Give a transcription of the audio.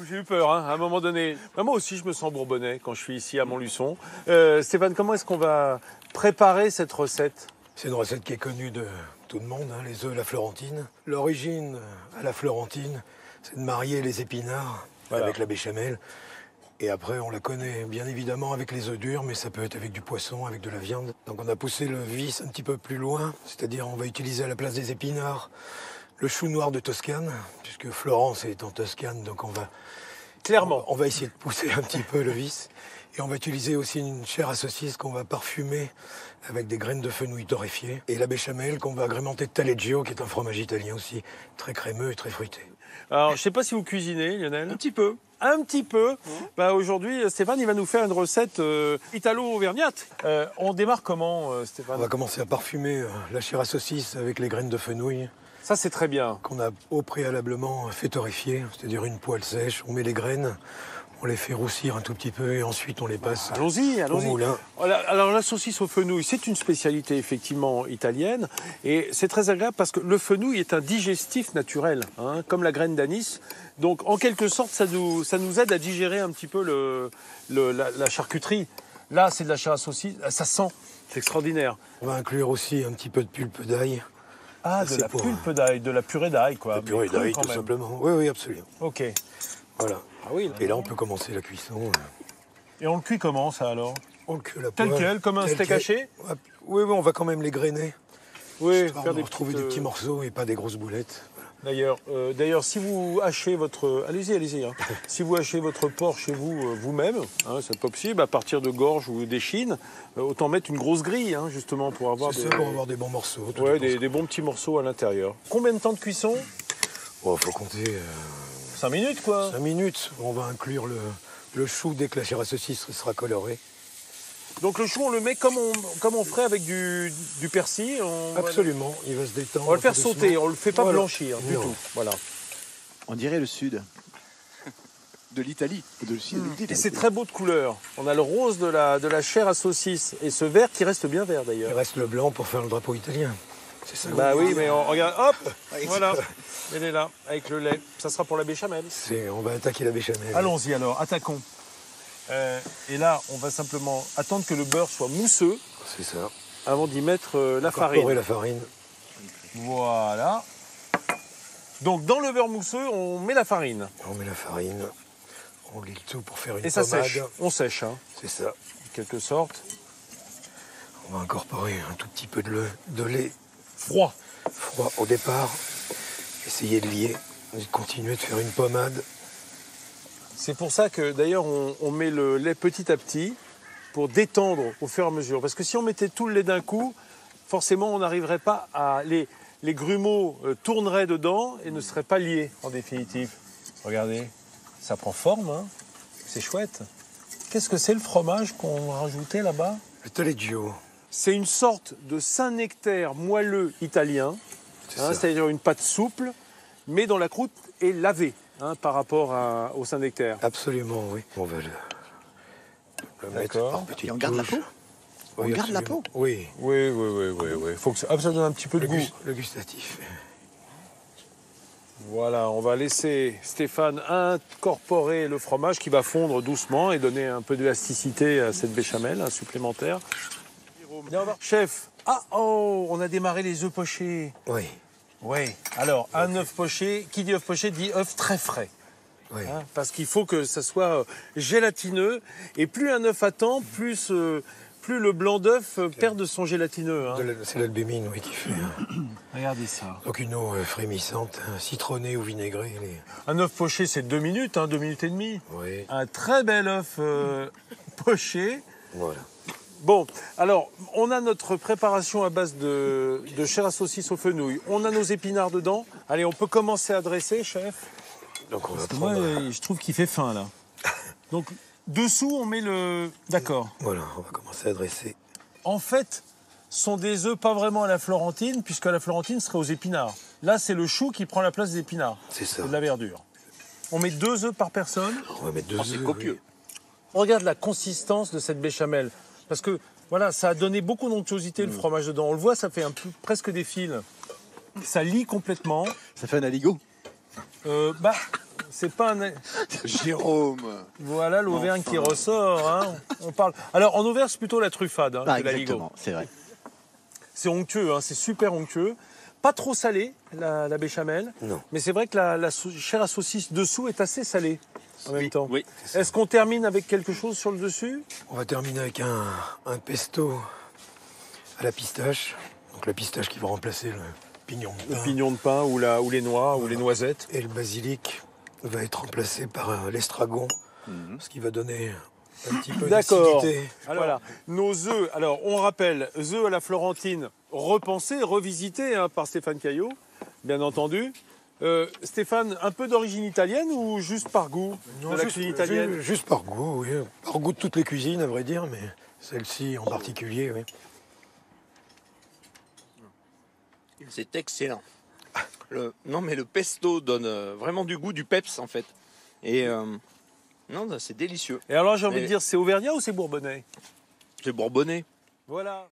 J'ai eu peur, hein, à un moment donné. Bah, moi aussi, je me sens bourbonnais quand je suis ici à Montluçon. Stéphane, comment est-ce qu'on va préparer cette recette? C'est une recette qui est connue de tout le monde, hein, les œufs à la florentine. L'origine à la florentine, c'est de marier les épinards avec la béchamel. Et après, on la connaît bien évidemment avec les œufs durs, mais ça peut être avec du poisson, avec de la viande. Donc on a poussé le vice un petit peu plus loin, c'est-à-dire on va utiliser à la place des épinards le chou noir de Toscane, puisque Florence est en Toscane, donc on va... Clairement. On va essayer de pousser un petit peu le vice. Et on va utiliser aussi une chair à saucisse qu'on va parfumer avec des graines de fenouil torréfiées. Et la béchamel qu'on va agrémenter de taleggio, qui est un fromage italien aussi, très crémeux et très fruité. Alors, je ne sais pas si vous cuisinez, Lionel. Un petit peu. Un petit peu. Bah, aujourd'hui, Stéphane, il va nous faire une recette italo-auvergnate. On démarre comment, Stéphane? On va commencer à parfumer la chair à saucisse avec les graines de fenouil. Ça, c'est très bien. Qu'on a au préalablement fait torréfier, c'est-à-dire une poêle sèche. On met les graines, on les fait roussir un tout petit peu et ensuite on les passe allons-y. au moulin. Alors la saucisse au fenouil, c'est une spécialité effectivement italienne et c'est très agréable parce que le fenouil est un digestif naturel, hein, comme la graine d'anis. Donc en quelque sorte, ça nous aide à digérer un petit peu la charcuterie. Là, c'est de la chair à saucisse, ça sent, c'est extraordinaire. On va inclure aussi un petit peu de pulpe d'ail. Ah, de la pulpe d'ail, de la purée d'ail, quoi. La purée d'ail, tout simplement. Oui, oui, absolument. Ok. Voilà. Ah oui. Et là, on peut commencer la cuisson. Et on le cuit comment, ça, alors? On le cuit à la tel poêle. quel, comme un steak haché? Oui, oui, on va quand même les grainer. Oui, faire des petits morceaux et pas des grosses boulettes. D'ailleurs, si vous hachez votre... Allez-y. Hein. Si vous hachez votre porc chez vous, vous-même, hein, c'est pas possible, à partir de gorge ou d'échine, autant mettre une grosse grille, hein, justement, pour avoir pour avoir des bons morceaux. Ouais, des bons petits morceaux à l'intérieur. Combien de temps de cuisson? Faut compter... 5 minutes, quoi. 5 minutes. On va inclure le chou dès que la chair à saucisse sera colorée. Donc le chou, on le met comme on ferait avec du persil. Absolument, il va se détendre. On va le faire sauter, on ne le fait pas blanchir du tout. Voilà. On dirait le sud de l'Italie. Et c'est très beau de couleur. On a le rose de la chair à saucisse et ce vert qui reste bien vert d'ailleurs. Il reste le blanc pour faire le drapeau italien. C'est ça. Bah oui, mais on regarde, hop, voilà, elle est là, avec le lait. Ça sera pour la béchamel. On va attaquer la béchamel. Allons-y alors, attaquons. Et là, on va simplement attendre que le beurre soit mousseux. C'est ça. Avant d'y mettre la farine. La farine. Voilà. Donc, dans le beurre mousseux, on met la farine. On met la farine. On lit tout pour faire une pommade. Et ça sèche. On sèche, hein. C'est ça. En quelque sorte. On va incorporer un tout petit peu de lait. Froid au départ. Essayer de lier. Et continuer de faire une pommade. C'est pour ça que d'ailleurs on met le lait petit à petit pour détendre au fur et à mesure. Parce que si on mettait tout le lait d'un coup, forcément on n'arriverait pas à... Les grumeaux tourneraient dedans et ne seraient pas liés en définitive. Regardez, ça prend forme, hein. C'est chouette. Qu'est-ce que c'est le fromage qu'on rajoutait là-bas? Le taleggio. C'est une sorte de Saint-Nectaire moelleux italien, hein, c'est-à-dire une pâte souple, mais dont la croûte est lavée. Hein, par rapport au Saint-Nectaire. Absolument, oui. On va le mettre par petites touches. Et on garde la peau? On garde la peau? Oui. Oui. Faut que ça donne un petit peu de goût. Le gustatif. Voilà, on va laisser Stéphane incorporer le fromage qui va fondre doucement et donner un peu d'élasticité à cette béchamel supplémentaire. Chef, on a démarré les œufs pochés. Oui. Oui, alors un œuf poché, qui dit œuf poché dit œuf très frais. Oui. Hein, parce qu'il faut que ça soit gélatineux. Et plus un œuf attend, plus le blanc d'œuf perd de son gélatineux. Hein. C'est l'albumine, oui, qui fait. Regardez ça. Donc une eau frémissante, citronnée ou vinaigrée. Un œuf poché, c'est 2 minutes, 2 minutes et demie. Oui. Un très bel œuf poché. Voilà. Bon, alors, on a notre préparation à base de chair à saucisse au fenouil. On a nos épinards dedans. Allez, on peut commencer à dresser, chef. Donc on va prendre... Moi, je trouve qu'il fait faim, là. Donc, dessous, on met le... D'accord. Voilà, on va commencer à dresser. En fait, ce sont des œufs pas vraiment à la florentine, puisque la florentine serait aux épinards. Là, c'est le chou qui prend la place des épinards. C'est ça. C'est de la verdure. On met 2 œufs par personne. On va mettre 2 œufs. C'est copieux. Oui. Regarde la consistance de cette béchamel. Parce que, voilà, ça a donné beaucoup d'onctuosité, le fromage dedans. On le voit, ça fait presque des fils. Ça lie complètement. Ça fait un aligot. C'est pas un... Jérôme. Voilà l'Auvergne qui ressort. Hein. On parle... Alors en Auvergne, c'est plutôt la truffade que la Ligo. Exactement, c'est vrai. C'est onctueux, hein, c'est super onctueux. Pas trop salé, la béchamel. Non. Mais c'est vrai que la chair à saucisse dessous est assez salée en même temps. Oui. Est-ce qu'on termine avec quelque chose sur le dessus? On va terminer avec un pesto à la pistache. Donc la pistache qui va remplacer le pignon de Le pain. pignon de pain ou les noix ou les noisettes. Et le basilic va être remplacé par l'estragon. Ce qui va donner un petit peu D'accord. d'acidité. Alors, voilà. Nos œufs, alors on rappelle, œufs à la Florentine, repensés, revisités par Stéphane Caillot, bien entendu. Stéphane, un peu d'origine italienne ou juste par goût de la cuisine italienne? Juste par goût, oui. Par goût de toutes les cuisines, à vrai dire, mais celle-ci en particulier, oui. C'est excellent. Non, mais le pesto donne vraiment du goût, du peps en fait. Et non, c'est délicieux. Et alors j'ai envie de dire, c'est auvergnat ou c'est bourbonnais? C'est bourbonnais. Voilà.